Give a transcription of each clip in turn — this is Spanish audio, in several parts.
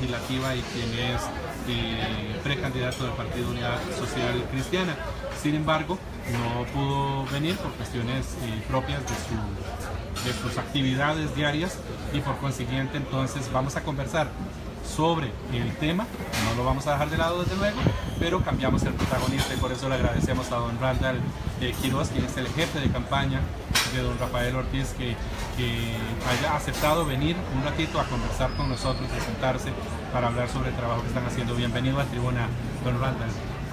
Legislativa y quien es precandidato del Partido Unidad Social Cristiana. Sin embargo, no pudo venir por cuestiones propias de sus actividades diarias y por consiguiente entonces vamos a conversar sobre el tema, no lo vamos a dejar de lado desde luego, pero cambiamos el protagonista y por eso le agradecemos a don Randall Quiroz, quien es el jefe de campaña de don Rafael Ortiz, que haya aceptado venir un ratito a conversar con nosotros, a sentarse para hablar sobre el trabajo que están haciendo. Bienvenido a Tribuna, don Randall.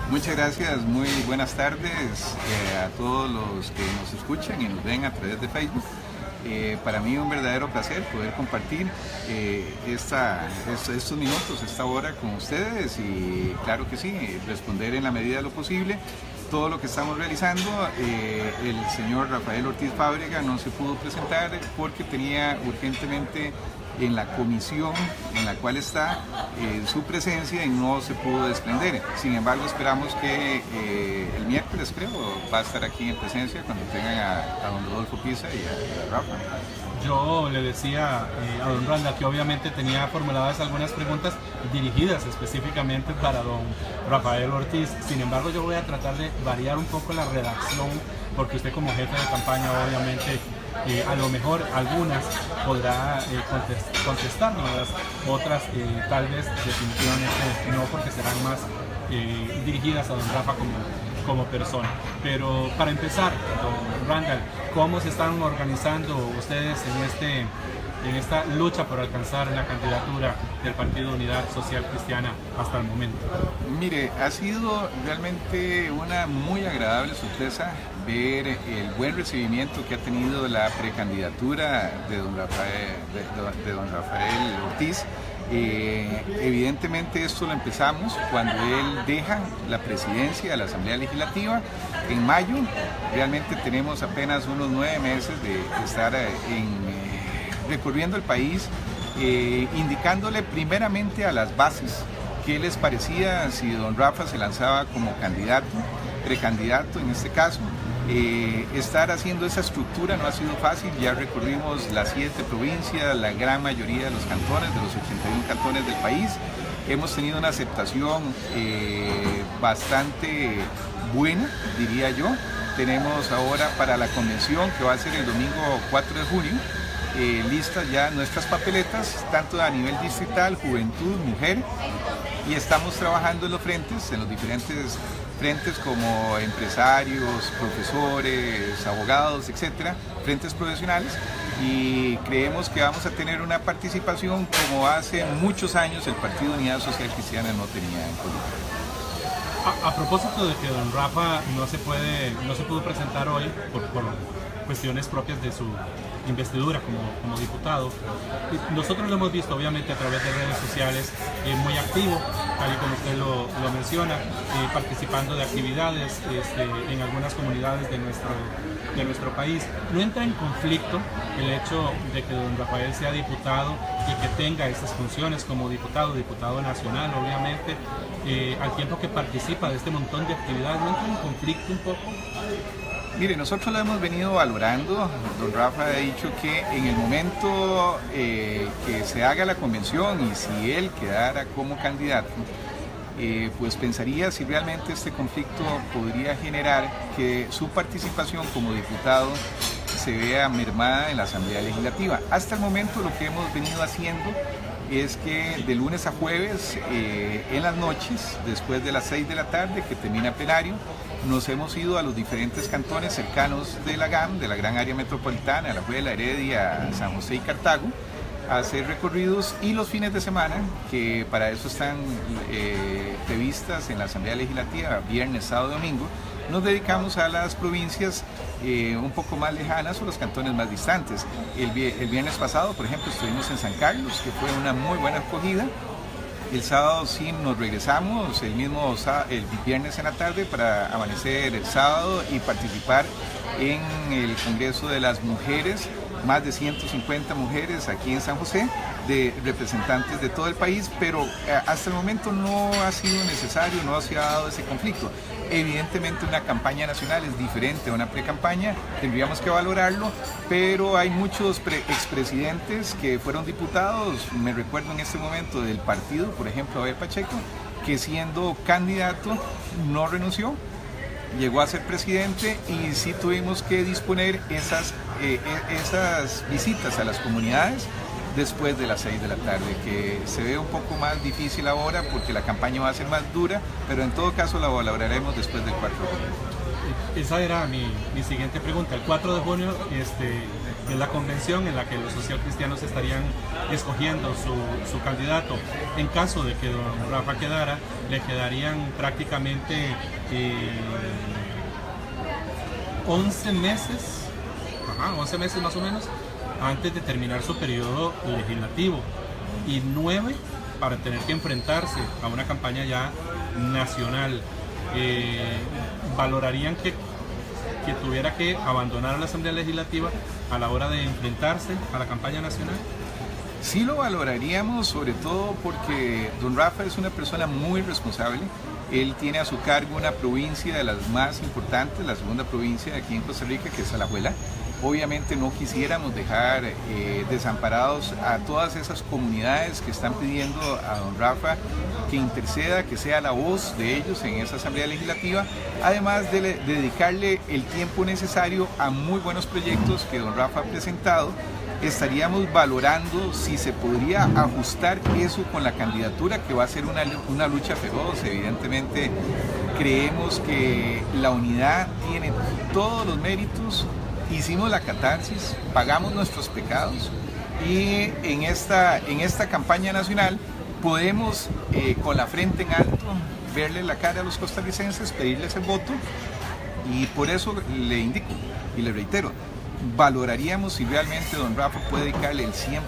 Muchas gracias, muy buenas tardes a todos los que nos escuchan y nos ven a través de Facebook. Para mí un verdadero placer poder compartir estos minutos, esta hora con ustedes y claro que sí, responder en la medida de lo posible todo lo que estamos realizando. El señor Rafael Ortiz Fábrega no se pudo presentar porque tenía urgentemente en la comisión en la cual está su presencia y no se pudo desprender. Sin embargo, esperamos que el miércoles, creo, va a estar aquí en presencia cuando tengan a don Rodolfo Pisa y a Rafa. Yo le decía a don Randall que obviamente tenía formuladas algunas preguntas dirigidas específicamente para don Rafael Ortiz. Sin embargo, yo voy a tratar de variar un poco la redacción porque usted como jefe de campaña obviamente a lo mejor algunas podrá contestarnos, otras tal vez definitivamente no, porque serán más dirigidas a don Rafa como persona. Pero para empezar, don Randall, ¿cómo se están organizando ustedes en esta lucha por alcanzar la candidatura del Partido Unidad Social Cristiana hasta el momento? Mire, ha sido realmente una muy agradable sorpresa ver el buen recibimiento que ha tenido la precandidatura de don Rafael Ortiz. Evidentemente esto lo empezamos cuando él deja la presidencia de la Asamblea Legislativa en mayo. Realmente tenemos apenas unos 9 meses de estar recorriendo el país, indicándole primeramente a las bases qué les parecía si don Rafa se lanzaba como candidato, precandidato en este caso. Estar haciendo esa estructura no ha sido fácil, ya recorrimos las 7 provincias, la gran mayoría de los cantones, de los 81 cantones del país. Hemos tenido una aceptación bastante buena, diría yo. Tenemos ahora para la convención, que va a ser el domingo 4 de junio, listas ya nuestras papeletas, tanto a nivel distrital, juventud, mujer, y estamos trabajando en los diferentes frentes como empresarios, profesores, abogados, etcétera, frentes profesionales, y creemos que vamos a tener una participación como hace muchos años el Partido Unidad Social Cristiana no tenía en Colombia. A propósito de que don Rafa no se pudo presentar hoy por cuestiones propias de su investidura como diputado, nosotros lo hemos visto obviamente a través de redes sociales muy activo, tal y como usted lo menciona, participando de actividades en algunas comunidades de nuestro país. ¿No entra en conflicto el hecho de que don Rafael sea diputado y que tenga esas funciones como diputado nacional obviamente, al tiempo que participa de este montón de actividades? ¿No entra en conflicto un poco? Mire, nosotros lo hemos venido valorando. Don Rafa ha dicho que en el momento que se haga la convención y si él quedara como candidato, pues pensaría si realmente este conflicto podría generar que su participación como diputado se vea mermada en la Asamblea Legislativa. Hasta el momento lo que hemos venido haciendo es que de lunes a jueves, en las noches, después de las 6 de la tarde que termina plenario, nos hemos ido a los diferentes cantones cercanos de la GAM, de la gran área metropolitana, Alajuela, Heredia, San José y Cartago, a hacer recorridos, y los fines de semana, que para eso están previstas en la Asamblea Legislativa, viernes, sábado, domingo, nos dedicamos a las provincias un poco más lejanas o los cantones más distantes. El viernes pasado, por ejemplo, estuvimos en San Carlos, que fue una muy buena acogida. El sábado sí nos regresamos, el viernes en la tarde, para amanecer el sábado y participar en el Congreso de las Mujeres más de 150 mujeres aquí en San José, de representantes de todo el país, pero hasta el momento no ha sido necesario, no se ha dado ese conflicto. Evidentemente una campaña nacional es diferente a una pre-campaña, tendríamos que valorarlo, pero hay muchos expresidentes que fueron diputados, me recuerdo en este momento del partido, por ejemplo Abel Pacheco, que siendo candidato no renunció, llegó a ser presidente y sí tuvimos que disponer esas visitas a las comunidades después de las 6 de la tarde, que se ve un poco más difícil ahora porque la campaña va a ser más dura, pero en todo caso la valoraremos después del 4 de junio. Esa era mi siguiente pregunta. El 4 de junio es la convención en la que los socialcristianos estarían escogiendo su candidato. En caso de que don Rafa quedara, le quedarían prácticamente 11 meses más o menos, antes de terminar su periodo legislativo, y 9 para tener que enfrentarse a una campaña ya nacional. ¿Valorarían que tuviera que abandonar la Asamblea Legislativa a la hora de enfrentarse a la campaña nacional? Sí lo valoraríamos, sobre todo porque don Rafa es una persona muy responsable. Él tiene a su cargo una provincia de las más importantes, la segunda provincia de aquí en Costa Rica, que es Alajuela. Obviamente no quisiéramos dejar desamparados a todas esas comunidades que están pidiendo a don Rafa que interceda, que sea la voz de ellos en esa Asamblea Legislativa, además de dedicarle el tiempo necesario a muy buenos proyectos que don Rafa ha presentado. Estaríamos valorando si se podría ajustar eso con la candidatura, que va a ser una lucha feroz. Evidentemente creemos que la unidad tiene todos los méritos. Hicimos la catarsis, pagamos nuestros pecados y en esta campaña nacional podemos con la frente en alto verle la cara a los costarricenses, pedirles el voto, y por eso le indico y le reitero, valoraríamos si realmente don Rafa puede dedicarle el 100%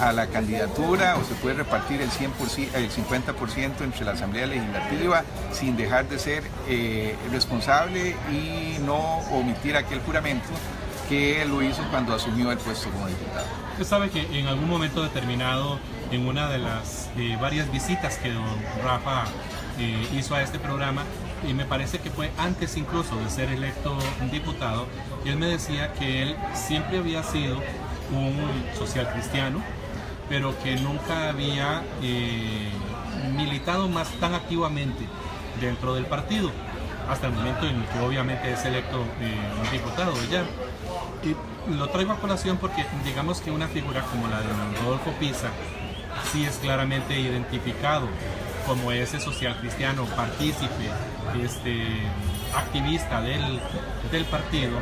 a la candidatura o se puede repartir el 50% entre la Asamblea Legislativa sin dejar de ser responsable y no omitir aquel juramento que él lo hizo cuando asumió el puesto como diputado. Usted sabe que en algún momento determinado, en una de las varias visitas que don Rafa hizo a este programa, y me parece que fue antes incluso de ser electo diputado, él me decía que él siempre había sido un social cristiano, pero que nunca había militado más tan activamente dentro del partido, hasta el momento en el que obviamente es electo diputado ya. Y lo traigo a colación porque digamos que una figura como la de don Rodolfo Pisa sí es claramente identificado como ese social cristiano, partícipe, activista del partido.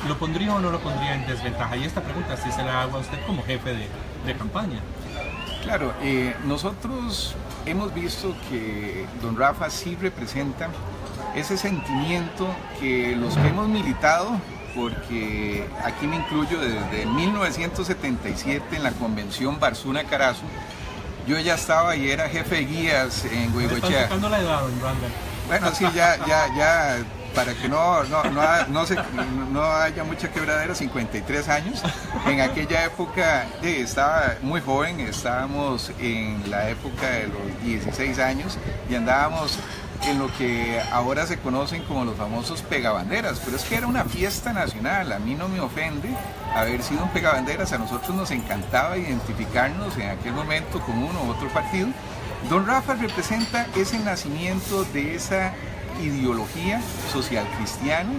¿Lo pondría o no lo pondría en desventaja? Y esta pregunta sí se la hago a usted como jefe de campaña. Claro, nosotros hemos visto que don Rafa sí representa ese sentimiento que los que hemos militado, porque aquí me incluyo desde 1977 en la convención Barzuna-Carazo. Yo ya estaba y era jefe de guías en Goigoechea. ¿Están sacando la edad, don Randall? Bueno, sí, ya, para que no haya mucha quebradera, 53 años. En aquella época estaba muy joven, estábamos en la época de los 16 años y andábamos en lo que ahora se conocen como los famosos pegabanderas, pero es que era una fiesta nacional. A mí no me ofende haber sido un pegabanderas, a nosotros nos encantaba identificarnos en aquel momento con uno u otro partido. Don Rafa representa ese nacimiento de esa ideología social cristiana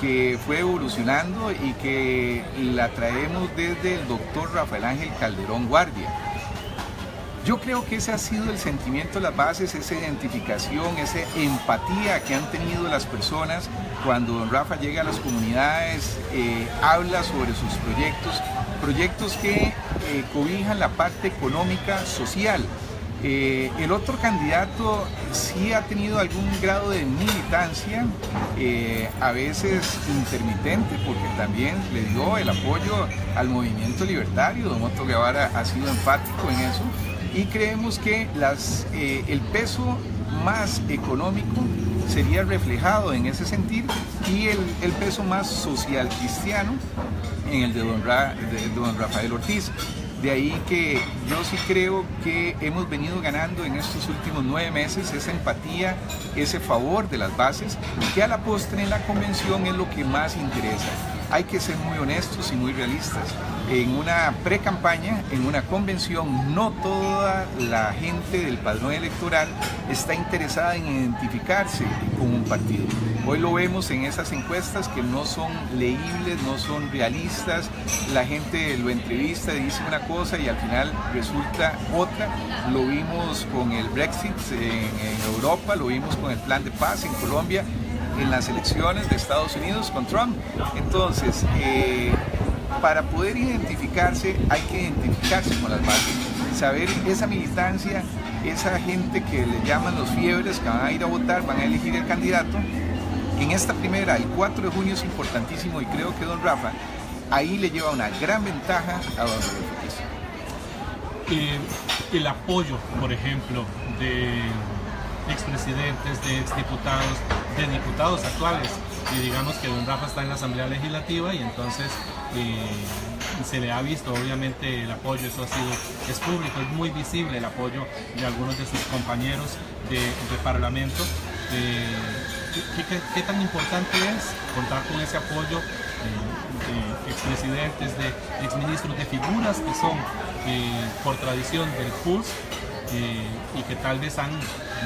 que fue evolucionando y que la traemos desde el doctor Rafael Ángel Calderón Guardia. Yo creo que ese ha sido el sentimiento, las bases, esa identificación, esa empatía que han tenido las personas cuando don Rafa llega a las comunidades, habla sobre sus proyectos que cobijan la parte económica, social. El otro candidato sí ha tenido algún grado de militancia, a veces intermitente, porque también le dio el apoyo al movimiento libertario. Don Otto Guevara ha sido enfático en eso. Y creemos que el peso más económico sería reflejado en ese sentir y el peso más social cristiano en el de don Rafael Ortiz. De ahí que yo sí creo que hemos venido ganando en estos últimos 9 meses esa empatía, ese favor de las bases, que a la postre en la convención es lo que más interesa. Hay que ser muy honestos y muy realistas. En una pre-campaña, en una convención, no toda la gente del padrón electoral está interesada en identificarse con un partido. Hoy lo vemos en esas encuestas que no son leíbles, no son realistas. La gente lo entrevista, dice una cosa y al final resulta otra. Lo vimos con el Brexit en Europa, lo vimos con el plan de paz en Colombia, en las elecciones de Estados Unidos con Trump. Entonces, para poder identificarse hay que identificarse con las bases, saber esa militancia, esa gente que le llaman los fiebres, que van a ir a votar, van a elegir el candidato. En esta primera, el 4 de junio es importantísimo y creo que don Rafa ahí le lleva una gran ventaja a don Rodolfo. El apoyo, por ejemplo, de expresidentes, de exdiputados, de diputados actuales, y digamos que don Rafa está en la Asamblea Legislativa y entonces se le ha visto obviamente el apoyo, eso es público, es muy visible el apoyo de algunos de sus compañeros de Parlamento. ¿Qué tan importante es contar con ese apoyo de expresidentes, de exministros, de figuras que son por tradición del PULS y que tal vez han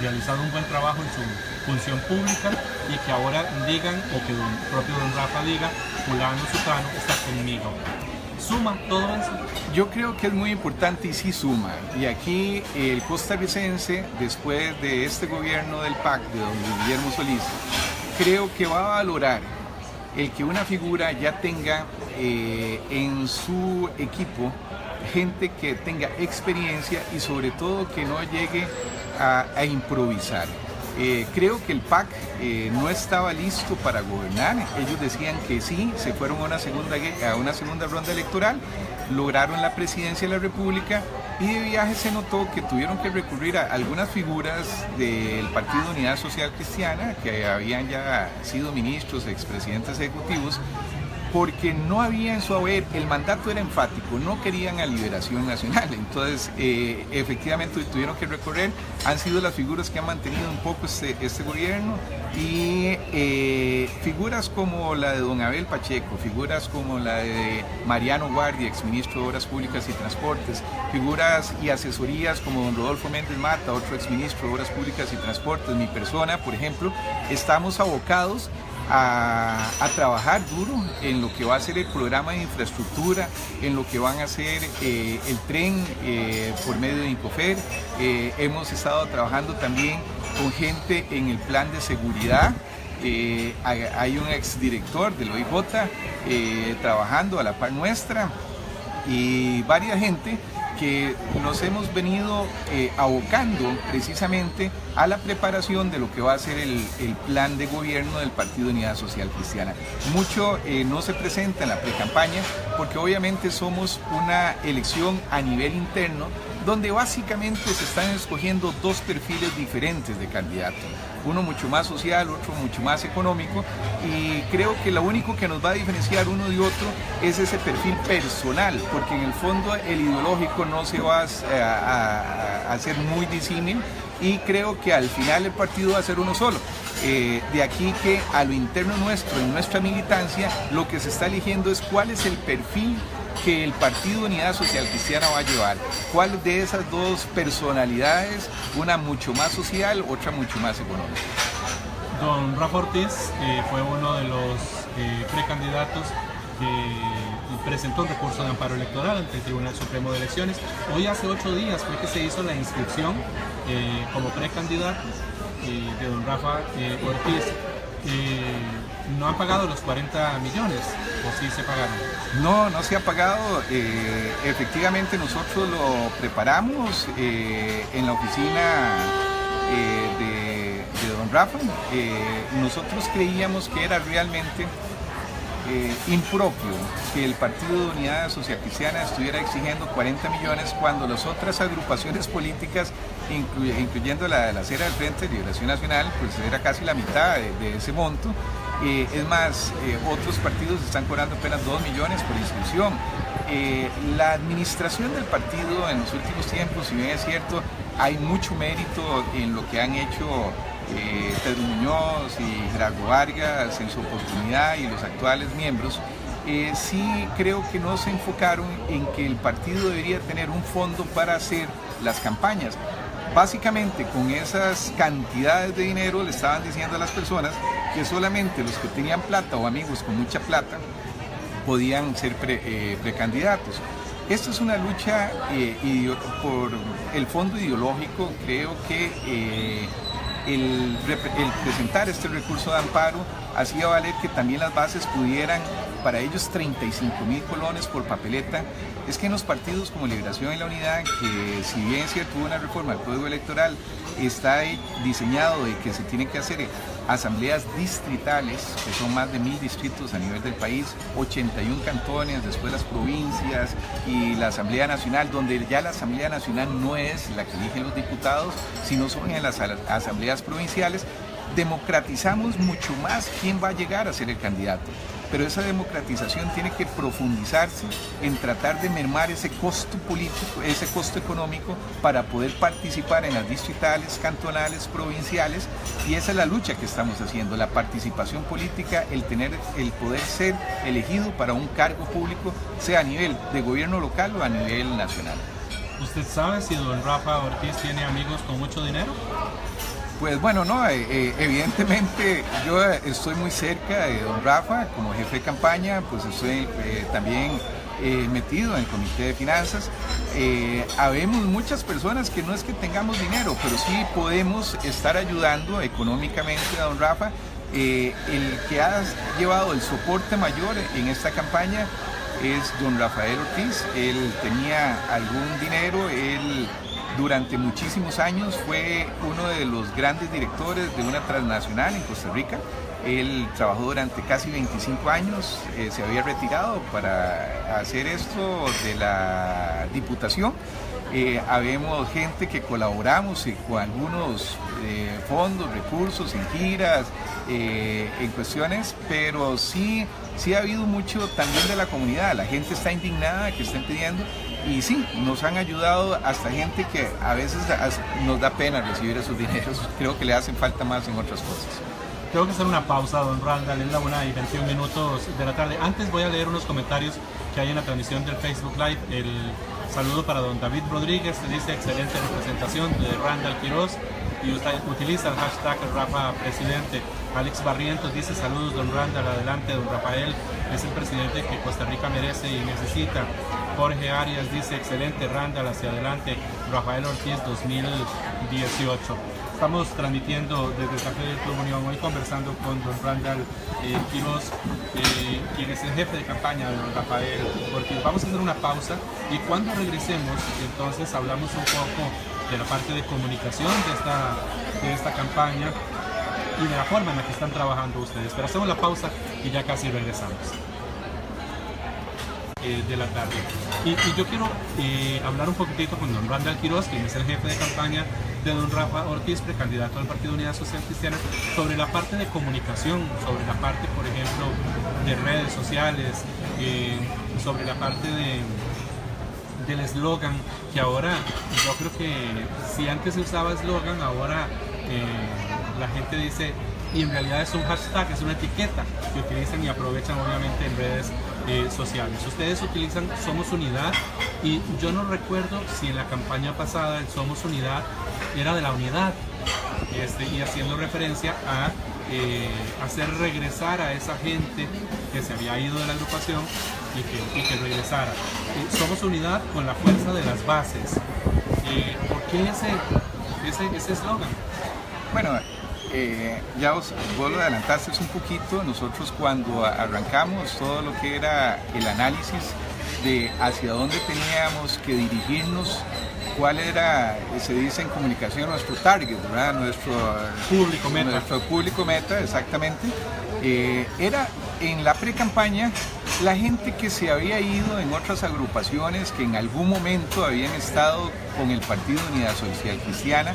realizado un buen trabajo en su función pública y que ahora digan, o que el propio don Rafa diga, fulano, sutano está conmigo? ¿Suma todo eso? Yo creo que es muy importante y sí suma. Y aquí el costarricense, después de este gobierno del PAC de don Guillermo Solís, creo que va a valorar el que una figura ya tenga en su equipo gente que tenga experiencia y sobre todo que no llegue a improvisar. Creo que el PAC no estaba listo para gobernar. Ellos decían que sí, se fueron a una segunda ronda electoral, lograron la presidencia de la República y de viaje se notó que tuvieron que recurrir a algunas figuras del Partido Unidad Social Cristiana que habían ya sido ministros, expresidentes ejecutivos, porque no había en su haber, el mandato era enfático, no querían a Liberación Nacional, entonces efectivamente tuvieron que recorrer, han sido las figuras que han mantenido un poco este gobierno y figuras como la de don Abel Pacheco, figuras como la de Mariano Guardia, exministro de Obras Públicas y Transportes, figuras y asesorías como don Rodolfo Méndez Mata, otro exministro de Obras Públicas y Transportes, mi persona, por ejemplo, estamos abocados a trabajar duro en lo que va a ser el programa de infraestructura, en lo que van a ser el tren por medio de Incofer. Hemos estado trabajando también con gente en el plan de seguridad. Hay un exdirector del OIJ trabajando a la par nuestra y varias gente que nos hemos venido abocando precisamente a la preparación de lo que va a ser el plan de gobierno del Partido Unidad Social Cristiana. Mucho no se presenta en la precampaña porque obviamente somos una elección a nivel interno donde básicamente se están escogiendo dos perfiles diferentes de candidato, uno mucho más social, otro mucho más económico, y creo que lo único que nos va a diferenciar uno de otro es ese perfil personal, porque en el fondo el ideológico no se va a hacer muy disímil y creo que al final el partido va a ser uno solo. De aquí que a lo interno nuestro, en nuestra militancia, lo que se está eligiendo es cuál es el perfil que el Partido Unidad Social Cristiana va a llevar. ¿Cuál de esas dos personalidades, una mucho más social, otra mucho más económica? Don Rafa Ortiz fue uno de los precandidatos que presentó un recurso de amparo electoral ante el Tribunal Supremo de Elecciones. Hoy hace 8 días fue que se hizo la inscripción como precandidato de don Rafa Ortiz. ¿No han pagado los 40 millones o sí se pagaron? No, no se ha pagado. Efectivamente nosotros lo preparamos en la oficina de don Rafa. Nosotros creíamos que era realmente impropio que el Partido de Unidad Social Cristiana estuviera exigiendo 40 millones cuando las otras agrupaciones políticas, incluyendo la Acera del Frente de Liberación Nacional, pues era casi la mitad de ese monto. Es más, otros partidos están cobrando apenas 2 millones por inscripción. La administración del partido en los últimos tiempos, si bien es cierto, hay mucho mérito en lo que han hecho Pedro Muñoz y Gerardo Vargas en su oportunidad y los actuales miembros. Sí creo que no se enfocaron en que el partido debería tener un fondo para hacer las campañas. Básicamente con esas cantidades de dinero le estaban diciendo a las personas que solamente los que tenían plata o amigos con mucha plata podían ser precandidatos. Esta es una lucha por el fondo ideológico. Creo que el presentar este recurso de amparo hacía valer que también las bases pudieran, para ellos 35.000 colones por papeleta. Es que en los partidos como Liberación y La Unidad, que si bien es cierto hubo una reforma del Código Electoral, está diseñado de que se tienen que hacer asambleas distritales, que son más de 1000 distritos a nivel del país, 81 cantones, después las provincias y la Asamblea Nacional, donde ya la Asamblea Nacional no es la que eligen los diputados, sino son en las asambleas provinciales. Democratizamos mucho más quién va a llegar a ser el candidato, pero esa democratización tiene que profundizarse en tratar de mermar ese costo político, ese costo económico, para poder participar en las distritales, cantonales, provinciales, y esa es la lucha que estamos haciendo, la participación política, el poder ser elegido para un cargo público, sea a nivel de gobierno local o a nivel nacional. ¿Usted sabe si don Rafa Ortiz tiene amigos con mucho dinero? Pues bueno, no, evidentemente yo estoy muy cerca de don Rafa como jefe de campaña, pues estoy también metido en el comité de finanzas. Habemos muchas personas que no es que tengamos dinero, pero sí podemos estar ayudando económicamente a don Rafa. El que ha llevado el soporte mayor en esta campaña es don Rafael Ortiz. Él tenía algún dinero, él durante muchísimos años fue uno de los grandes directores de una transnacional en Costa Rica. Él trabajó durante casi 25 años, se había retirado para hacer esto de la diputación. Habemos gente que colaboramos con algunos fondos, recursos, en giras, en cuestiones, pero sí ha habido mucho también de la comunidad. La gente está indignada, que estén pidiendo, y sí, nos han ayudado hasta gente que a veces nos da pena recibir esos dineros. Creo que le hacen falta más en otras cosas. Tengo que hacer una pausa, don Randall, es la 1:21 minutos de la tarde. Antes voy a leer unos comentarios que hay en la transmisión del Facebook Live. El saludo para don David Rodríguez, que dice excelente representación de Randall Quiroz y usted utiliza el hashtag Rafa Presidente. Alex Barrientos dice saludos don Randall, adelante don Rafael, es el presidente que Costa Rica merece y necesita. Jorge Arias dice excelente Randall, hacia adelante Rafael Ortiz 2018. Estamos transmitiendo desde el Café del Club Unión, hoy conversando con don Randall Quiroz, quien es el jefe de campaña de don Rafael Ortiz. Vamos a hacer una pausa y cuando regresemos, entonces hablamos un poco de la parte de comunicación de esta campaña y de la forma en la que están trabajando ustedes. Pero hacemos la pausa y ya casi regresamos. De la tarde. Y yo quiero hablar un poquitito con don Randall Quiroz, quien es el jefe de campaña de don Rafa Ortiz, precandidato al Partido Unidad Social Cristiana, sobre la parte de comunicación, sobre la parte, por ejemplo, de redes sociales, sobre la parte del eslogan, que ahora yo creo que si antes se usaba eslogan, ahora la gente dice, y en realidad es un hashtag, es una etiqueta que utilizan y aprovechan obviamente en redes sociales. Ustedes utilizan Somos Unidad y yo no recuerdo si en la campaña pasada el Somos Unidad era de la unidad, y haciendo referencia a hacer regresar a esa gente que se había ido de la agrupación y que regresara. Somos Unidad con la fuerza de las bases. ¿Por qué ese eslogan? Bueno, ya vos lo adelantaste un poquito. Nosotros cuando arrancamos todo lo que era el análisis de hacia dónde teníamos que dirigirnos, cuál era, se dice en comunicación, nuestro target, ¿verdad? Nuestro público meta, exactamente. Era en la pre-campaña la gente que se había ido en otras agrupaciones que en algún momento habían estado con el Partido Unidad Social Cristiana,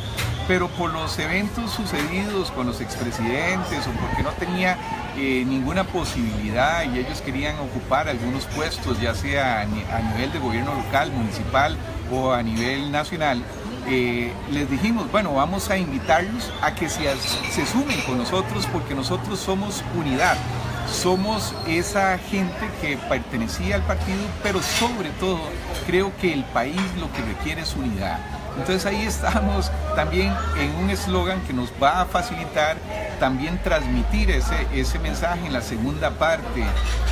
pero por los eventos sucedidos con los expresidentes o porque no tenía ninguna posibilidad y ellos querían ocupar algunos puestos, ya sea a nivel de gobierno local, municipal o a nivel nacional, les dijimos, bueno, vamos a invitarlos a que se sumen con nosotros porque nosotros somos unidad. Somos esa gente que pertenecía al partido, pero sobre todo creo que el país lo que requiere es unidad. Entonces ahí estamos también en un eslogan que nos va a facilitar también transmitir ese mensaje en la segunda parte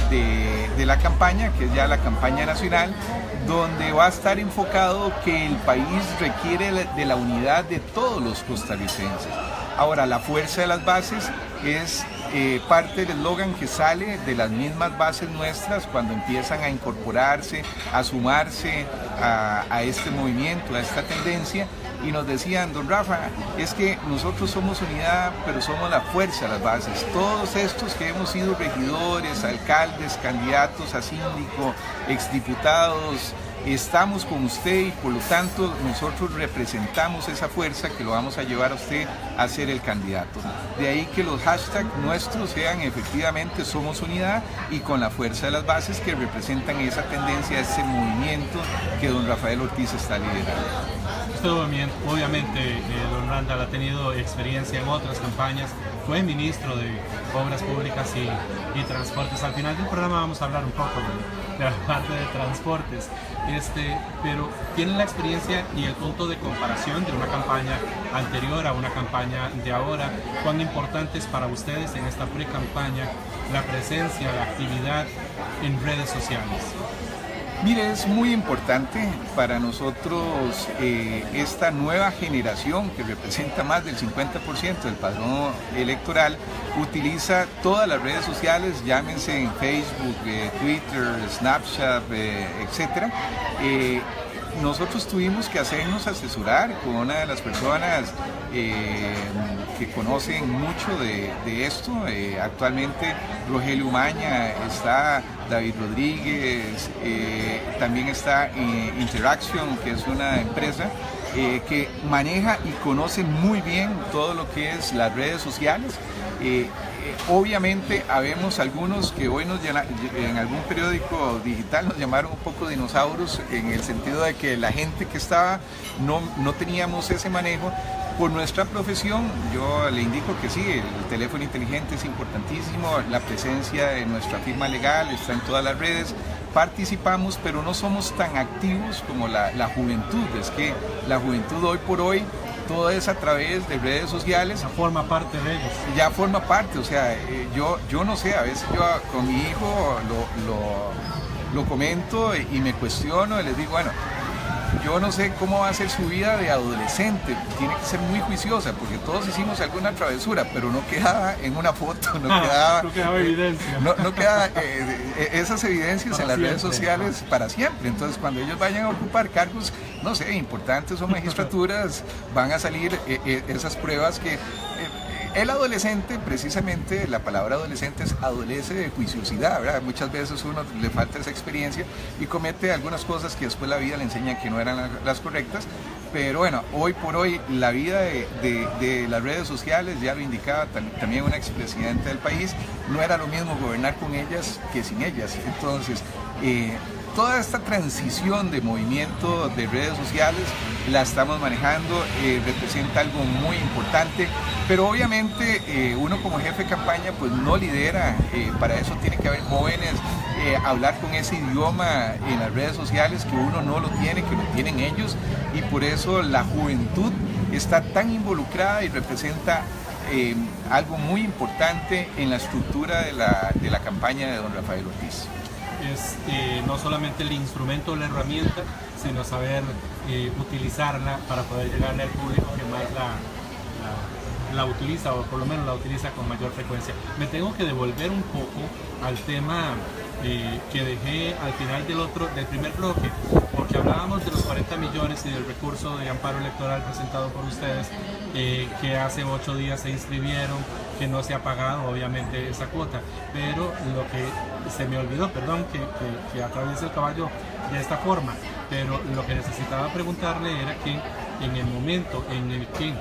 de la campaña, que es ya la campaña nacional, donde va a estar enfocado que el país requiere de la unidad de todos los costarricenses. Ahora, la fuerza de las bases es parte del eslogan que sale de las mismas bases nuestras cuando empiezan a incorporarse, a sumarse a este movimiento, a esta tendencia, y nos decían, don Rafa, es que nosotros somos unidad, pero somos la fuerza de las bases. Todos estos que hemos sido regidores, alcaldes, candidatos a síndico, exdiputados, estamos con usted y por lo tanto nosotros representamos esa fuerza que lo vamos a llevar a usted a ser el candidato. De ahí que los hashtags nuestros sean efectivamente somos unidad y con la fuerza de las bases que representan esa tendencia, ese movimiento que don Rafael Ortiz está liderando. Usted obviamente, don Randall, ha tenido experiencia en otras campañas, fue ministro de Obras Públicas y Transportes. Al final del programa vamos a hablar un poco de la parte de transportes, pero tienen la experiencia y el punto de comparación de una campaña anterior a una campaña de ahora. ¿Cuán importante es para ustedes en esta pre-campaña la presencia, la actividad en redes sociales? Mire, es muy importante para nosotros esta nueva generación que representa más del 50% del padrón electoral, utiliza todas las redes sociales, llámense en Facebook, Twitter, Snapchat, etc. Nosotros tuvimos que hacernos asesorar con una de las personas que conocen mucho de esto. Actualmente Rogelio Umaña, está David Rodríguez, también está Interaction, que es una empresa que maneja y conoce muy bien todo lo que es las redes sociales. Obviamente habemos algunos que hoy en algún periódico digital nos llamaron un poco dinosaurios, en el sentido de que la gente que estaba no teníamos ese manejo. Por nuestra profesión, yo le indico que sí, el teléfono inteligente es importantísimo, la presencia de nuestra firma legal está en todas las redes, participamos, pero no somos tan activos como la juventud. Es que la juventud hoy por hoy, todo es a través de redes sociales. Ya forma parte de ellos. Ya forma parte, o sea, yo no sé, a veces yo con mi hijo lo comento y me cuestiono y les digo, bueno, yo no sé cómo va a ser su vida de adolescente, tiene que ser muy juiciosa porque todos hicimos alguna travesura, pero no quedaba en una foto, no quedaba evidencia. No quedaba esas evidencias para en las redes sociales para siempre. Entonces cuando ellos vayan a ocupar cargos, no sé, importantes o magistraturas, van a salir esas pruebas que... El adolescente, precisamente, la palabra adolescente adolece de juiciosidad, ¿verdad? Muchas veces uno le falta esa experiencia y comete algunas cosas que después la vida le enseña que no eran las correctas. Pero bueno, hoy por hoy la vida de las redes sociales, ya lo indicaba también una expresidenta del país, no era lo mismo gobernar con ellas que sin ellas. Entonces, toda esta transición de movimiento de redes sociales la estamos manejando, representa algo muy importante, pero obviamente uno como jefe de campaña pues no lidera, para eso tiene que haber jóvenes, hablar con ese idioma en las redes sociales que uno no lo tiene, que lo tienen ellos, y por eso la juventud está tan involucrada y representa algo muy importante en la estructura de la campaña de don Rafael Ortiz. Es no solamente el instrumento o la herramienta, sino saber utilizarla para poder llegarle al público que más la utiliza, o por lo menos la utiliza con mayor frecuencia. Me tengo que devolver un poco al tema que dejé al final del primer bloque, porque que hablábamos de los 40 millones y del recurso de amparo electoral presentado por ustedes, que hace 8 días se inscribieron, que no se ha pagado obviamente esa cuota, pero lo que se me olvidó, perdón que atraviese el caballo de esta forma, pero lo que necesitaba preguntarle era que en el momento en el que,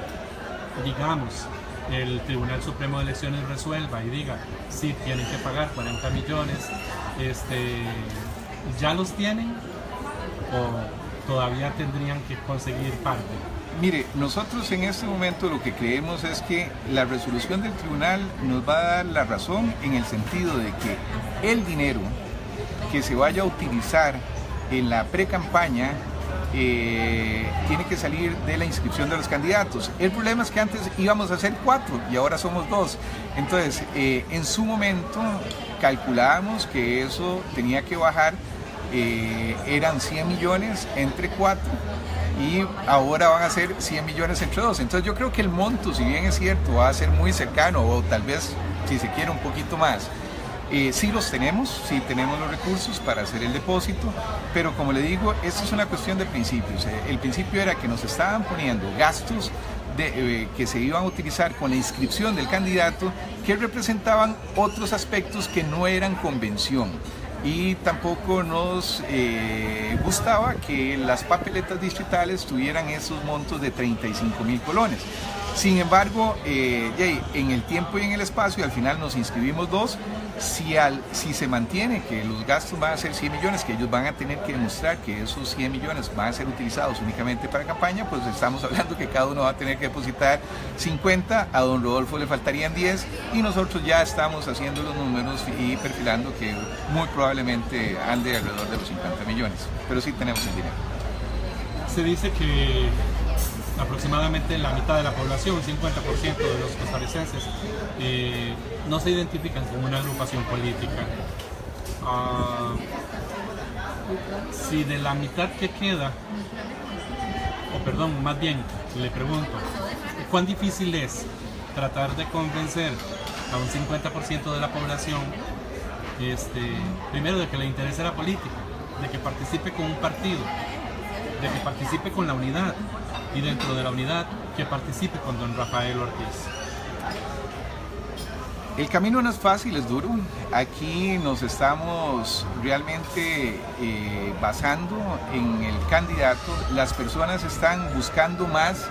digamos, el Tribunal Supremo de Elecciones resuelva y diga si tienen que pagar 40 millones, ¿ya los tienen o todavía tendrían que conseguir parte? Mire, nosotros en este momento lo que creemos es que la resolución del tribunal nos va a dar la razón en el sentido de que el dinero que se vaya a utilizar en la pre-campaña tiene que salir de la inscripción de los candidatos. El problema es que antes íbamos a ser 4 y ahora somos 2. Entonces, en su momento calculábamos que eso tenía que bajar, eran 100 millones entre 4 y ahora van a ser 100 millones entre 2. Entonces yo creo que el monto, si bien es cierto, va a ser muy cercano o tal vez, si se quiere, un poquito más. Sí los tenemos, sí tenemos los recursos para hacer el depósito, pero como le digo, esto es una cuestión de principios. El principio era que nos estaban poniendo gastos que se iban a utilizar con la inscripción del candidato que representaban otros aspectos que no eran convención. Y tampoco nos gustaba que las papeletas distritales tuvieran esos montos de 35.000 colones. Sin embargo, en el tiempo y en el espacio, al final nos inscribimos 2. Si se mantiene que los gastos van a ser 100 millones, que ellos van a tener que demostrar que esos 100 millones van a ser utilizados únicamente para campaña, pues estamos hablando que cada uno va a tener que depositar 50, a don Rodolfo le faltarían 10 y nosotros ya estamos haciendo los números y perfilando que muy probablemente ande alrededor de los 50 millones, pero sí tenemos el dinero. Se dice que aproximadamente la mitad de la población, un 50% de los costarricenses, no se identifican con una agrupación política. Si de la mitad que queda, o perdón, más bien, le pregunto, ¿cuán difícil es tratar de convencer a un 50% de la población, primero de que le interese la política, de que participe con un partido, de que participe con la unidad, y dentro de la unidad que participe con don Rafael Ortiz? El camino no es fácil, es duro. Aquí nos estamos realmente basando en el candidato. Las personas están buscando más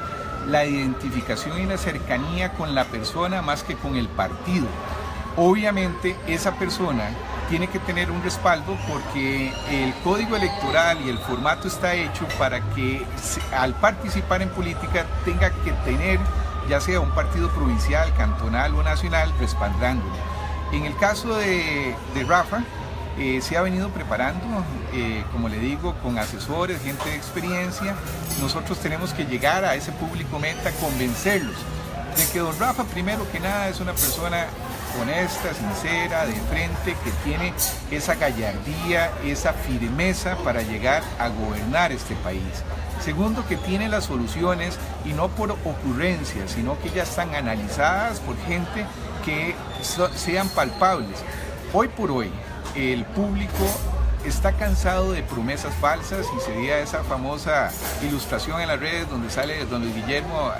la identificación y la cercanía con la persona más que con el partido. Obviamente esa persona tiene que tener un respaldo porque el código electoral y el formato está hecho para que al participar en política tenga que tener ya sea un partido provincial, cantonal o nacional respaldándolo. En el caso de Rafa, se ha venido preparando, como le digo, con asesores, gente de experiencia. Nosotros tenemos que llegar a ese público meta, convencerlos de que don Rafa, primero que nada, es una persona honesta, sincera, de frente, que tiene esa gallardía, esa firmeza para llegar a gobernar este país. Segundo, que tiene las soluciones y no por ocurrencias, sino que ya están analizadas por gente que sean palpables. Hoy por hoy, el público está cansado de promesas falsas y sería esa famosa ilustración en las redes donde sale don Luis Guillermo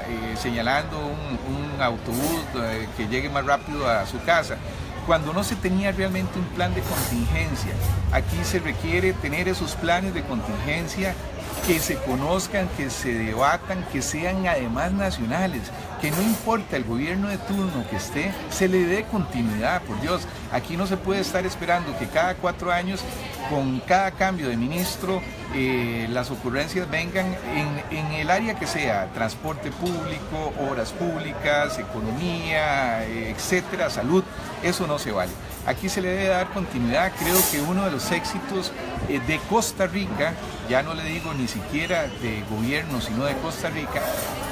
señalando un autobús que llegue más rápido a su casa, cuando no se tenía realmente un plan de contingencia. Aquí se requiere tener esos planes de contingencia que se conozcan, que se debatan, que sean además nacionales, que no importa el gobierno de turno que esté, se le dé continuidad, por Dios. Aquí no se puede estar esperando que cada 4 años, con cada cambio de ministro, las ocurrencias vengan en el área que sea, transporte público, obras públicas, economía, etcétera, salud. Eso no se vale. Aquí se le debe dar continuidad. Creo que uno de los éxitos de Costa Rica, ya no le digo ni siquiera de gobierno, sino de Costa Rica,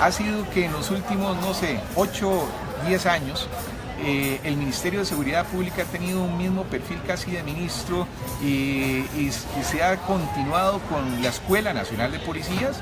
ha sido que en los últimos, no sé, 8, 10 años, el Ministerio de Seguridad Pública ha tenido un mismo perfil casi de ministro y se ha continuado con la Escuela Nacional de Policías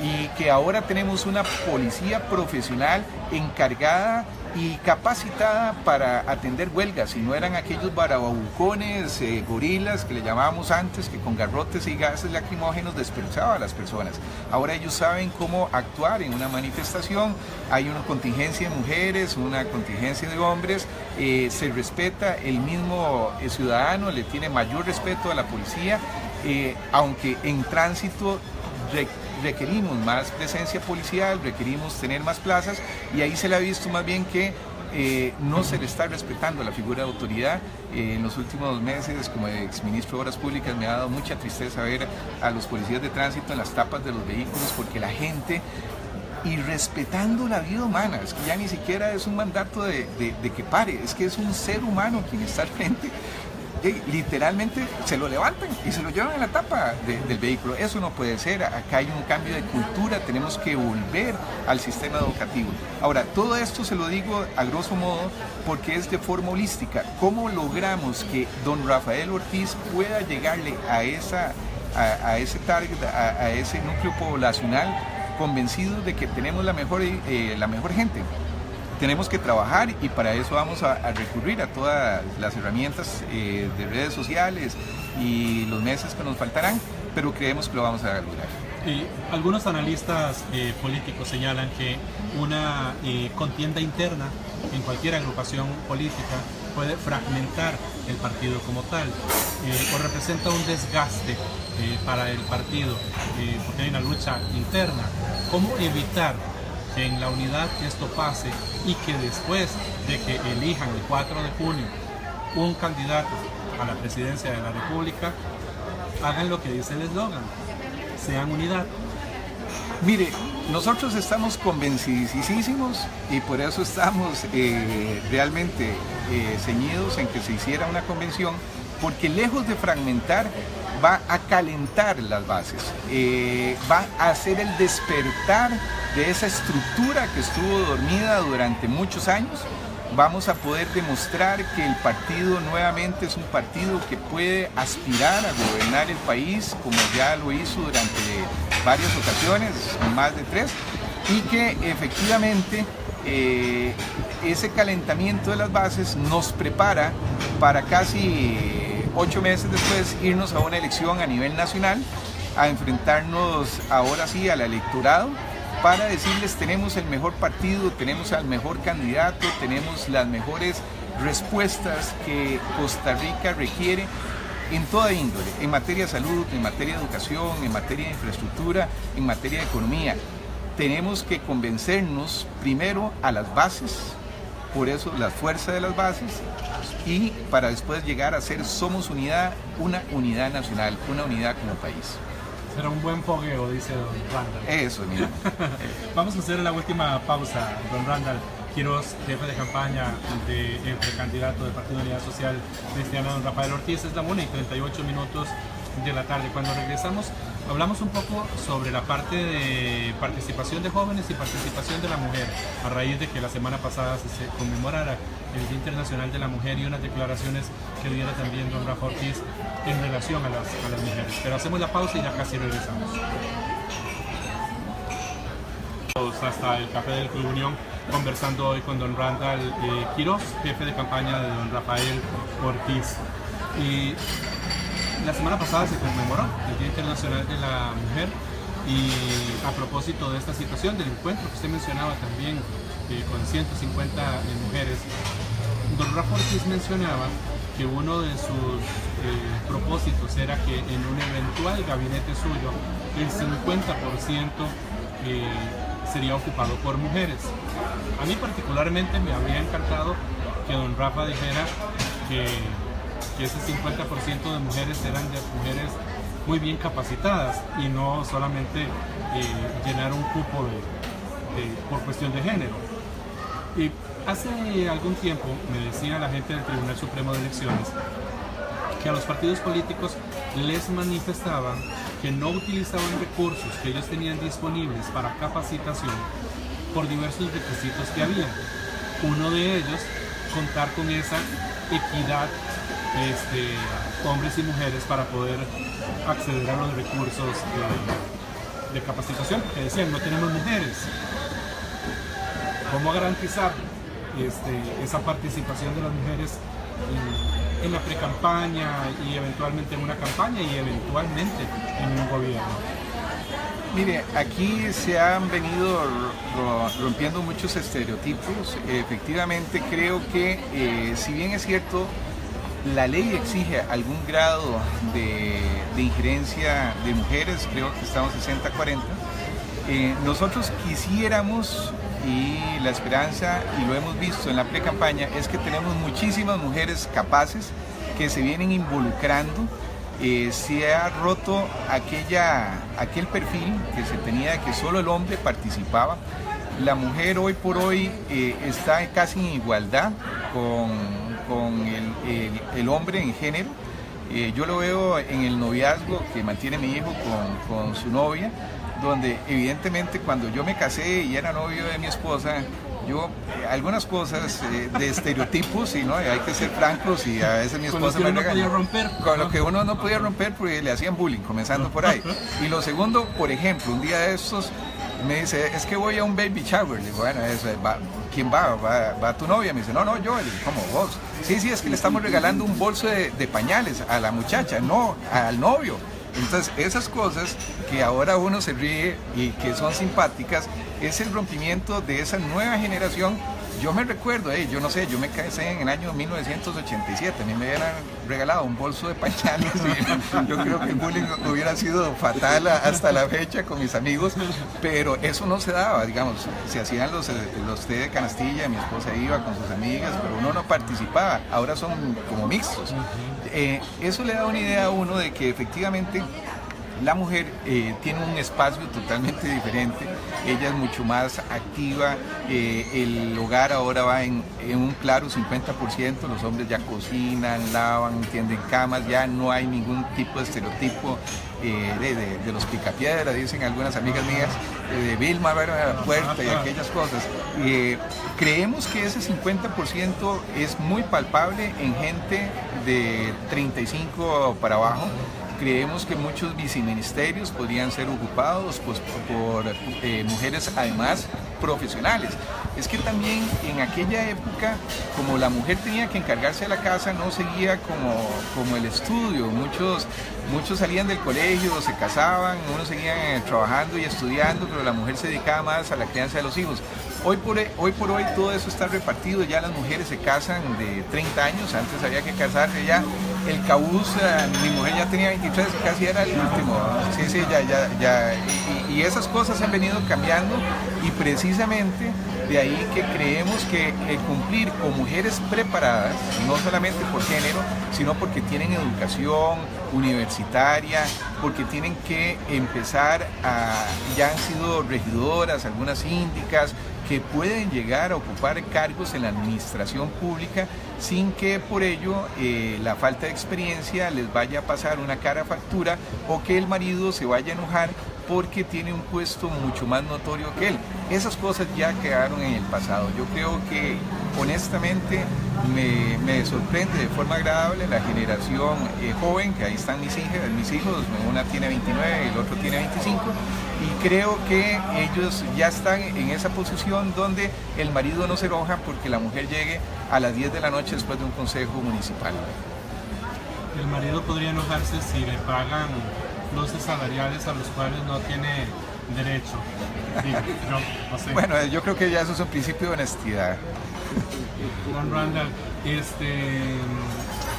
y que ahora tenemos una policía profesional encargada y capacitada para atender huelgas, y no eran aquellos barababucones, gorilas que le llamábamos antes, que con garrotes y gases lacrimógenos despechaban a las personas. Ahora ellos saben cómo actuar en una manifestación, hay una contingencia de mujeres, una contingencia de hombres, se respeta, el mismo ciudadano le tiene mayor respeto a la policía, aunque en tránsito requerimos más presencia policial, requerimos tener más plazas, y ahí se le ha visto más bien que no se le está respetando la figura de autoridad. En los últimos meses, como exministro de Obras Públicas, me ha dado mucha tristeza ver a los policías de tránsito en las tapas de los vehículos, porque la gente, y respetando la vida humana, es que ya ni siquiera es un mandato de que pare, es que es un ser humano quien está al frente. Literalmente se lo levantan y se lo llevan en la tapa del vehículo. Eso no puede ser. Acá hay un cambio de cultura, tenemos que volver al sistema educativo. Ahora, todo esto se lo digo a grosso modo porque es de forma holística. ¿Cómo logramos que don Rafael Ortiz pueda llegarle a ese target, a ese núcleo poblacional, convencidos de que tenemos la mejor gente? Tenemos que trabajar, y para eso vamos a recurrir a todas las herramientas de redes sociales y los meses que nos faltarán, pero creemos que lo vamos a lograr. Algunos analistas políticos señalan que una contienda interna en cualquier agrupación política puede fragmentar el partido como tal, o representa un desgaste para el partido, porque hay una lucha interna. ¿Cómo evitar que en la unidad esto pase y que después de que elijan el 4 de junio un candidato a la presidencia de la República, hagan lo que dice el eslogan: sean unidad? Mire, nosotros estamos convencidísimos, y por eso estamos realmente ceñidos en que se hiciera una convención, porque lejos de fragmentar, va a calentar las bases, va a hacer el despertar de esa estructura que estuvo dormida durante muchos años. Vamos a poder demostrar que el partido nuevamente es un partido que puede aspirar a gobernar el país, como ya lo hizo durante varias ocasiones, más de 3, y que efectivamente ese calentamiento de las bases nos prepara para casi 8 meses después irnos a una elección a nivel nacional, a enfrentarnos ahora sí al electorado, para decirles: tenemos el mejor partido, tenemos al mejor candidato, tenemos las mejores respuestas que Costa Rica requiere en toda índole, en materia de salud, en materia de educación, en materia de infraestructura, en materia de economía. Tenemos que convencernos primero a las bases, por eso la fuerza de las bases, y para después llegar a ser Somos Unidad, una unidad nacional, una unidad como país. Será un buen fogueo, dice don Randall. Eso, mira. Vamos a hacer la última pausa, don Randall Quiroz, jefe de campaña del precandidato del Partido Unidad Social Cristiana, don Rafael Ortiz. Es la 1:38 de la tarde. Cuando regresamos, hablamos un poco sobre la parte de participación de jóvenes y participación de la mujer, a raíz de que la semana pasada se conmemorara el Día Internacional de la Mujer, y unas declaraciones que diera también don Rafa Ortiz en relación a las mujeres. Pero hacemos la pausa y ya casi regresamos. Hasta el Café del Club Unión, conversando hoy con don Randall Quiroz, jefe de campaña de don Rafael Ortiz. Y la semana pasada se conmemoró el Día Internacional de la Mujer, y a propósito de esta situación del encuentro que usted mencionaba también con 150 mujeres, don Rafa Ortiz mencionaba que uno de sus propósitos era que en un eventual gabinete suyo el 50% sería ocupado por mujeres. A mí particularmente me habría encantado que don Rafa dijera que ese 50% de mujeres eran de mujeres muy bien capacitadas y no solamente llenar un cupo por cuestión de género. Y hace algún tiempo me decía la gente del Tribunal Supremo de Elecciones que a los partidos políticos les manifestaban que no utilizaban recursos que ellos tenían disponibles para capacitación por diversos requisitos que había. Uno de ellos, contar con esa equidad hombres y mujeres para poder acceder a los recursos de capacitación, porque decían: no tenemos mujeres. ¿Cómo garantizar esa participación de las mujeres en la pre-campaña y eventualmente en una campaña y eventualmente en un gobierno? Mire, aquí se han venido rompiendo muchos estereotipos. Efectivamente, creo que si bien es cierto, la ley exige algún grado de injerencia de mujeres, creo que estamos 60-40, nosotros quisiéramos, y la esperanza, y lo hemos visto en la pre-campaña, es que tenemos muchísimas mujeres capaces que se vienen involucrando. Se ha roto aquel perfil que se tenía de que solo el hombre participaba. La mujer hoy por hoy está casi en igualdad con el hombre en género. Yo lo veo en el noviazgo que mantiene mi hijo con su novia, donde evidentemente cuando yo me casé y era novio de mi esposa, algunas cosas de estereotipos, y no hay que ser francos, y a veces mi esposa me regañó con lo que uno no podía romper porque le hacían bullying, comenzando por ahí. Y lo segundo, por ejemplo, un día de estos me dice, es que voy a un baby shower. Le digo, bueno, ¿quién va? ¿Va tu novia? Me dice, no, yo. Le digo, ¿cómo vos? Sí, es que le estamos regalando un bolso de pañales a la muchacha, no, al novio. Entonces, esas cosas que ahora uno se ríe y que son simpáticas, es el rompimiento de esa nueva generación. Yo me recuerdo, yo no sé, yo me casé en el año 1987, a mí me hubieran regalado un bolso de pañales y yo creo que el bullying hubiera sido fatal hasta la fecha con mis amigos, pero eso no se daba, digamos, se hacían los té de canastilla, mi esposa iba con sus amigas, pero uno no participaba, ahora son como mixtos. Eso le da una idea a uno de que efectivamente la mujer tiene un espacio totalmente diferente, ella es mucho más activa, el hogar ahora va en un claro 50%, los hombres ya cocinan, lavan, tienden camas, ya no hay ningún tipo de estereotipo de los picapiedra, dicen algunas amigas mías, de Vilma, a la puerta y aquellas cosas. Creemos que ese 50% es muy palpable en gente de 35 para abajo. Creemos que muchos viceministerios podrían ser ocupados pues, por mujeres además profesionales. Es que también en aquella época, como la mujer tenía que encargarse de la casa, no seguía como el estudio. Muchos salían del colegio, se casaban, unos seguían trabajando y estudiando, pero la mujer se dedicaba más a la crianza de los hijos. Hoy por hoy todo eso está repartido, ya las mujeres se casan de 30 años, antes había que casarse ya. El cabuz, mi mujer ya tenía 23, casi era el último. Sí, ya. Y esas cosas han venido cambiando y precisamente de ahí que creemos que cumplir con mujeres preparadas, no solamente por género, sino porque tienen educación universitaria, porque tienen que empezar ya han sido regidoras, algunas síndicas, que pueden llegar a ocupar cargos en la administración pública sin que por ello la falta de experiencia les vaya a pasar una cara factura o que el marido se vaya a enojar porque tiene un puesto mucho más notorio que él. Esas cosas ya quedaron en el pasado. Yo creo que honestamente me sorprende de forma agradable la generación joven, que ahí están mis hijos, una tiene 29 y el otro tiene 25, y creo que ellos ya están en esa posición donde el marido no se enoja porque la mujer llegue a las 10 de la noche después de un consejo municipal. El marido podría enojarse si le pagan luces salariales a los cuales no tiene derecho. Sí, yo, no sé. Bueno, yo creo que ya eso es un principio de honestidad. Don Randall,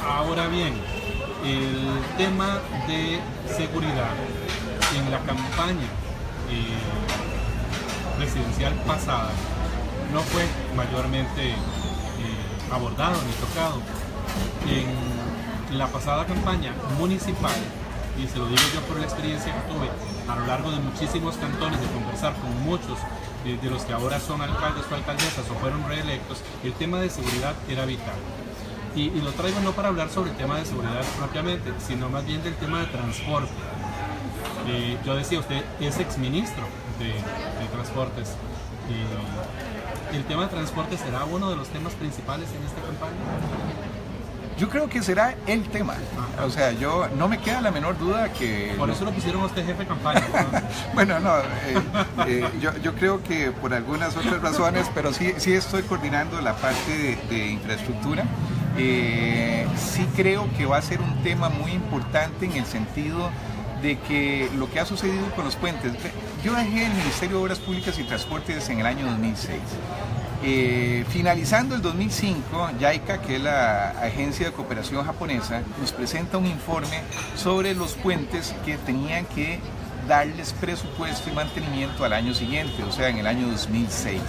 ahora bien, el tema de seguridad en la campaña presidencial pasada no fue mayormente abordado ni tocado. En la pasada campaña municipal, y se lo digo yo por la experiencia que tuve a lo largo de muchísimos cantones, de conversar con muchos de los que ahora son alcaldes o alcaldesas o fueron reelectos, el tema de seguridad era vital. Y lo traigo no para hablar sobre el tema de seguridad propiamente, sino más bien del tema de transporte. Yo decía, usted es exministro de Transportes. ¿El tema de transporte será uno de los temas principales en esta campaña? Yo creo que será el tema. O sea, yo no me queda la menor duda que... Por eso lo pusieron a usted jefe de campaña, ¿no? Bueno, no, yo creo que por algunas otras razones, pero sí estoy coordinando la parte de infraestructura. Sí creo que va a ser un tema muy importante en el sentido de que lo que ha sucedido con los puentes. Yo dejé el Ministerio de Obras Públicas y Transportes en el año 2006. Finalizando el 2005, JICA, que es la agencia de cooperación japonesa, nos presenta un informe sobre los puentes que tenían que darles presupuesto y mantenimiento al año siguiente, o sea, en el año 2006.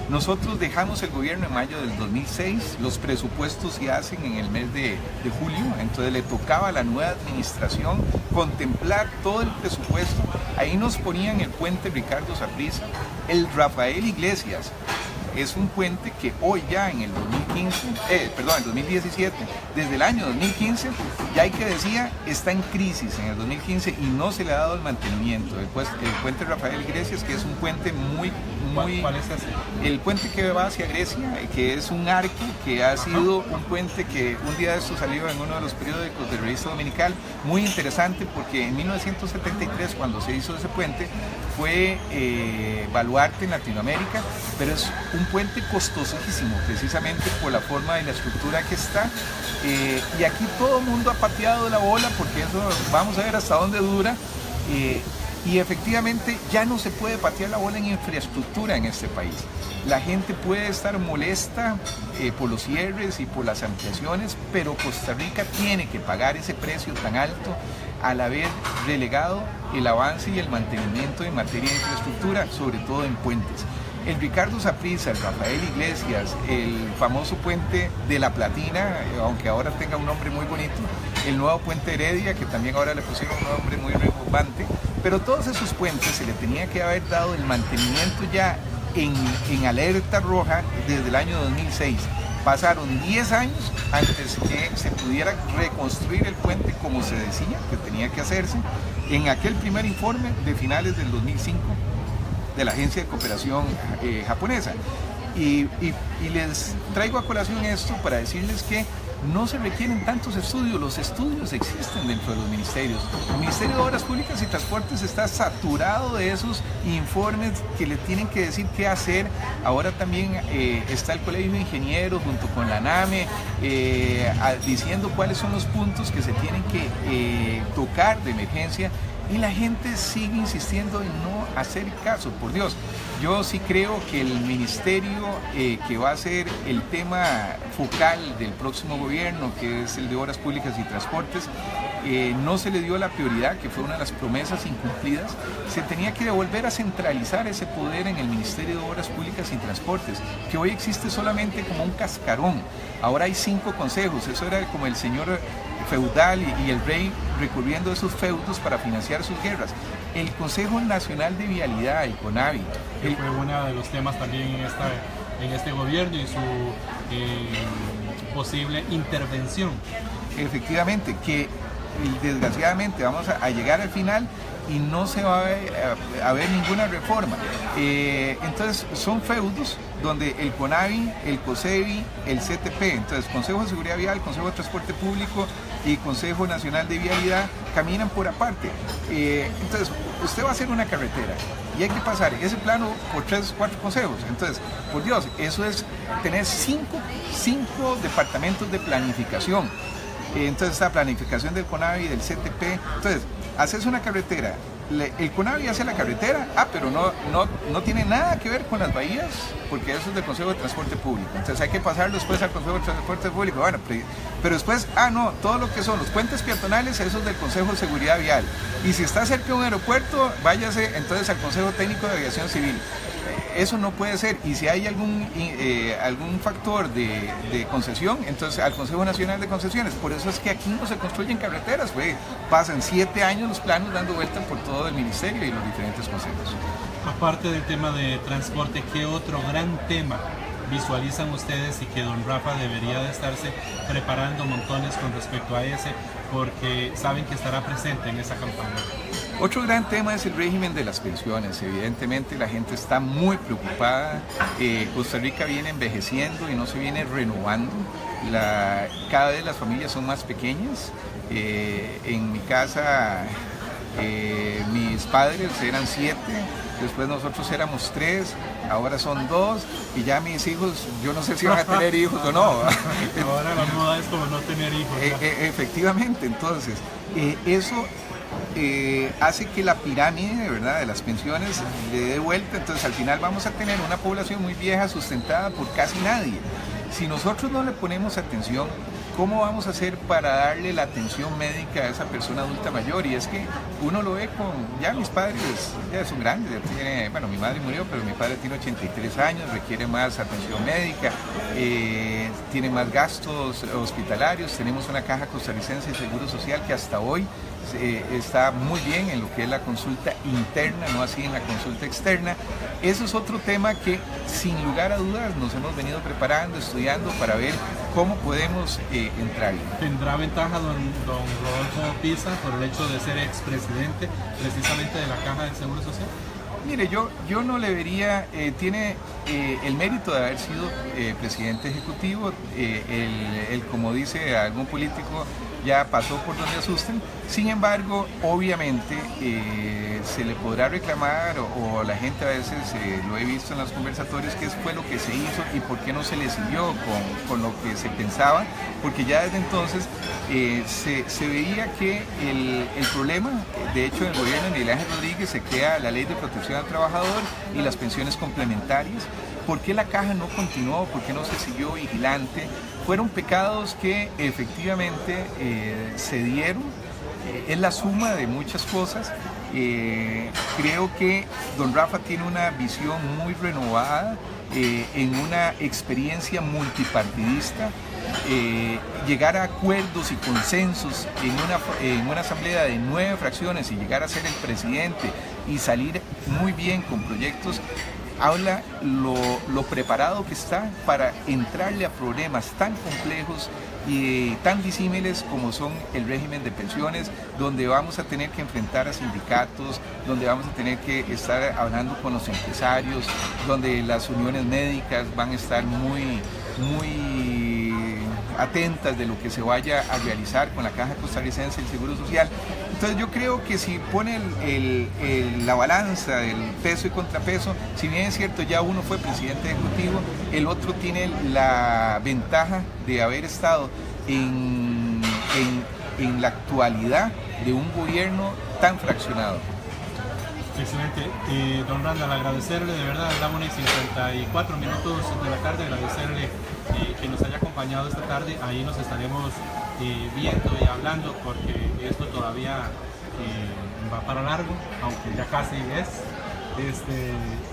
Nosotros dejamos el gobierno en mayo del 2006, los presupuestos se hacen en el mes de julio, entonces le tocaba a la nueva administración contemplar todo el presupuesto. Ahí nos ponían el puente Ricardo Saprissa, el Rafael Iglesias. Es un puente que hoy ya en el 2017, desde el año 2015, ya hay que decía, está en crisis en el 2015 y no se le ha dado el mantenimiento. El puente Rafael Iglesias, que es un puente muy... ¿Cuál es ese? El puente que va hacia Grecia, que es un arco, que ha sido un puente que un día de esto salió en uno de los periódicos de Revista Dominical, muy interesante porque en 1973, cuando se hizo ese puente, fue baluarte en Latinoamérica, pero es un puente costosísimo, precisamente por la forma y la estructura que está, y aquí todo el mundo ha pateado la bola, porque eso vamos a ver hasta dónde dura, y efectivamente ya no se puede patear la bola en infraestructura en este país. La gente puede estar molesta por los cierres y por las ampliaciones, pero Costa Rica tiene que pagar ese precio tan alto al haber relegado el avance y el mantenimiento en materia de infraestructura, sobre todo en puentes. El Ricardo Saprissa, el Rafael Iglesias, el famoso puente de La Platina, aunque ahora tenga un nombre muy bonito, el nuevo puente Heredia, que también ahora le pusieron un nombre muy rimbombante, pero todos esos puentes se le tenía que haber dado el mantenimiento ya en alerta roja desde el año 2006. Pasaron 10 años antes que se pudiera reconstruir el puente como se decía que tenía que hacerse en aquel primer informe de finales del 2005 de la Agencia de Cooperación japonesa. Y les traigo a colación esto para decirles que no se requieren tantos estudios, los estudios existen dentro de los ministerios. El Ministerio de Obras Públicas y Transportes está saturado de esos informes que le tienen que decir qué hacer. Ahora también está el Colegio de Ingenieros junto con la NAME diciendo cuáles son los puntos que se tienen que tocar de emergencia. Y la gente sigue insistiendo en no hacer caso, por Dios. Yo sí creo que el ministerio que va a ser el tema focal del próximo gobierno, que es el de Obras Públicas y Transportes, no se le dio la prioridad, que fue una de las promesas incumplidas. Se tenía que volver a centralizar ese poder en el Ministerio de Obras Públicas y Transportes, que hoy existe solamente como un cascarón. Ahora hay 5 consejos, eso era como el señor feudal y el rey recurriendo a esos feudos para financiar sus guerras. El Consejo Nacional de Vialidad, el CONAVI, que fue uno de los temas también en este gobierno y su posible intervención. Efectivamente, que desgraciadamente vamos a llegar al final y no se va a ver ninguna reforma. Entonces son feudos donde el CONAVI, el COSEVI, el CTP, entonces Consejo de Seguridad Vial, Consejo de Transporte Público y Consejo Nacional de Vialidad caminan por aparte. Entonces usted va a hacer una carretera y hay que pasar ese plano por 3 o 4 consejos. Entonces, por Dios, eso es tener 5 departamentos de planificación. Entonces está planificación del CONAVI, del CTP. Entonces, haces una carretera, el CONAVI hace la carretera, pero no tiene nada que ver con las bahías, porque eso es del Consejo de Transporte Público. Entonces hay que pasarlo después al Consejo de Transporte Público. Bueno, pero después, no, todo lo que son los puentes peatonales, eso es del Consejo de Seguridad Vial. Y si está cerca de un aeropuerto, váyase entonces al Consejo Técnico de Aviación Civil. Eso no puede ser, y si hay algún factor de concesión, entonces al Consejo Nacional de Concesiones. Por eso es que aquí no se construyen carreteras, pasan 7 años los planos dando vueltas por todo el ministerio y los diferentes consejos. Aparte del tema de transporte, ¿qué otro gran tema visualizan ustedes y que don Rafa debería de estarse preparando montones con respecto a ese, porque saben que estará presente en esa campaña? Otro gran tema es el régimen de las pensiones. Evidentemente la gente está muy preocupada. Costa Rica viene envejeciendo y no se viene renovando. Cada vez las familias son más pequeñas. En mi casa mis padres eran 7, después nosotros éramos 3, ahora son 2 y ya mis hijos, yo no sé si van a tener hijos o no. Ahora la moda es como no tener hijos. Efectivamente, entonces eso hace que la pirámide, ¿verdad?, de las pensiones le dé vuelta. Entonces al final vamos a tener una población muy vieja sustentada por casi nadie. Si nosotros no le ponemos atención, ¿cómo vamos a hacer para darle la atención médica a esa persona adulta mayor? Y es que uno lo ve ya mis padres ya son grandes, bueno, mi madre murió, pero mi padre tiene 83 años, requiere más atención médica, tiene más gastos hospitalarios. Tenemos una caja costarricense de Seguro Social que hasta hoy está muy bien en lo que es la consulta interna, no así en la consulta externa. Eso es otro tema que sin lugar a dudas nos hemos venido preparando, estudiando para ver cómo podemos entrar. ¿Tendrá ventaja don Rodolfo Pisa por el hecho de ser expresidente precisamente de la Caja del Seguro Social? Mire, yo no le vería, tiene el mérito de haber sido presidente ejecutivo, como dice algún político, ya pasó por donde asusten. Sin embargo, obviamente se le podrá reclamar, o la gente a veces, lo he visto en los conversatorios, qué fue lo que se hizo y por qué no se le siguió con lo que se pensaba, porque ya desde entonces se veía que el problema, de hecho en el gobierno de Miguel Ángel Rodríguez se crea la Ley de Protección al Trabajador y las pensiones complementarias. ¿Por qué la caja no continuó? ¿Por qué no se siguió vigilante? Fueron pecados que efectivamente se dieron. Es la suma de muchas cosas. Creo que don Rafa tiene una visión muy renovada, en una experiencia multipartidista. Llegar a acuerdos y consensos en una asamblea de 9 fracciones y llegar a ser el presidente y salir muy bien con proyectos, habla lo preparado que está para entrarle a problemas tan complejos y tan disímiles como son el régimen de pensiones, donde vamos a tener que enfrentar a sindicatos, donde vamos a tener que estar hablando con los empresarios, donde las uniones médicas van a estar muy atentas de lo que se vaya a realizar con la Caja Costarricense del Seguro Social. Entonces yo creo que si pone la balanza del peso y contrapeso, si bien es cierto ya uno fue presidente ejecutivo, el otro tiene la ventaja de haber estado en la actualidad de un gobierno tan fraccionado. Excelente. Don Randall, agradecerle de verdad, la 1:54 de la tarde, agradecerle que nos haya acompañado esta tarde. Ahí nos estaremos viendo y hablando, porque esto todavía va para largo, aunque ya casi es.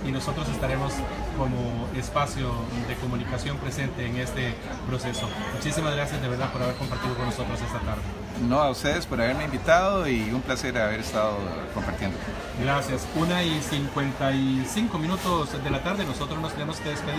Y nosotros estaremos como espacio de comunicación presente en este proceso. Muchísimas gracias de verdad por haber compartido con nosotros esta tarde. No, a ustedes por haberme invitado y un placer haber estado compartiendo. Gracias. 1:55 de la tarde, nosotros nos tenemos que despedir.